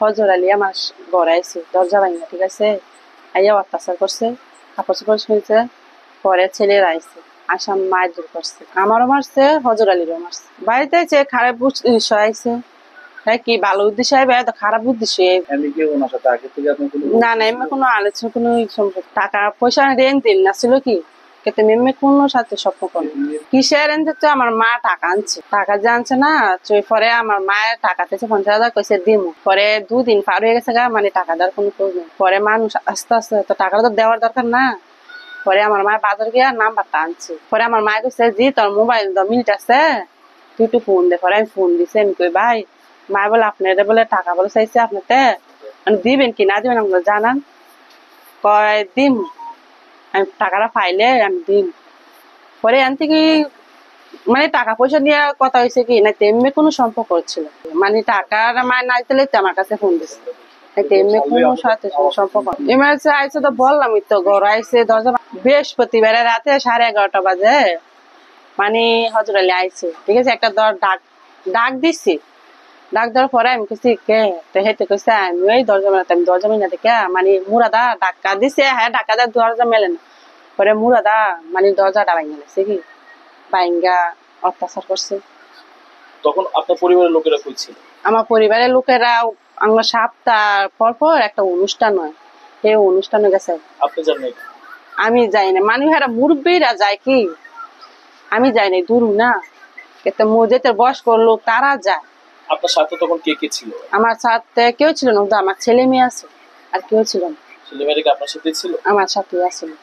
হজর আলী আমার ঘরে আইছে দরজা ভাঙা, ঠিক আছে, আইয়া অত্যাচার করছে, কাপড় চোপড় শুনছে। পরে ছেলেরা আইছে, আসাম মারধর করছে, আমারও মারছে, হজর আলীরও মারছে। বাড়িতে যে খারাপ উদ্দেশ্য আইছে, হ্যাঁ কি ভালো উদ্দেশ্য আইবে, এত খারাপ উদ্দেশ্য না না, এমনি কোনো আলোচনা কোনো টাকা পয়সা রেন দিন না ছিল কি, কিন্তু এমনি কোনো সাথে স্বপ্ন করে কিসের এনতে তো আমার মা টাকা আনছে, টাকা যে আনছে না, পরে আমার মায়ের টাকা থেকে 50,000 কইছে দিমু, পরে 2 দিন পার হয়ে গেছে গা, মানে টাকা দেওয়ার কোনো খোঁজ নেই। পরে মানুষ আস্তে আস্তে তো টাকাটা তো দেওয়ার দরকার না, পরে আমার মা বাজার গিয়া নাম্বারটা আনছে। পরে আমার মা কইছে জি তোর মোবাইল 10 মিনিট আছে, তুই একটু ফোন দে। পরে আমি ফোন দিছি, আমি কই ভাই মা বলে আপনাদের বলে টাকা বলে চাইছে, আপনাতে দিবেন কি না দিবেন আমাকে জানান। কয় দিম, আমি টাকাটা পাইলে আমি দিম। পরে এন থেকে মানে টাকা পয়সা নিয়ে কথা হয়েছে কি না, তেমনি কোনো সম্পর্ক ছিল, মানে টাকার মানে না দিলে আমার কাছে ফোন দিচ্ছে, তেমনি কোনো সাথে সম্পর্ক। এমার্জেন্সি আইসে তো বললামই তো, ঘর আইসে দরজা, বৃহস্পতিবার রাতে 11:30 বাজে মানে হজর আলী আইসে, ঠিক আছে, একটা ডাক ডাক দিচ্ছি, ডাক দেওয়ার পরে আমি কইছি কে, তো হেতে কইছে আমি ওই দরজা মেলাতে, আমি দরজা মেলা দেখে মানে মুরাদা ডাক্কা দিছে, হ্যাঁ ডাক্কা দেওয়ার দরজা মেলে না। পরে মুরাদা মানে দরজাটা ভাঙা গেছে কি, ভাঙ্গা অত্যাচার করছে। তখন আপনার পরিবারের লোকেরা কই ছিল? আমার পরিবারের লোকেরা আমার সপ্তাহ পর পর একটা অনুষ্ঠান হয়, এই অনুষ্ঠানে গেছে। আপনি জানেন না? আমি যাই না, মানুষেরা মুরব্বীরা যায় কি, আমি যাই না, দূর না, কিন্তু মসজিদের বয়স্ক লোক তারা যায়। আপনার সাথে তখন কে কে ছিল? আমার সাথে কেউ ছিল না, আমার ছেলে মেয়ে আছে, আর কেউ ছিল না। ছেলে মেয়েরা কি আপনার সাথে ছিল? আমার সাথে আসলে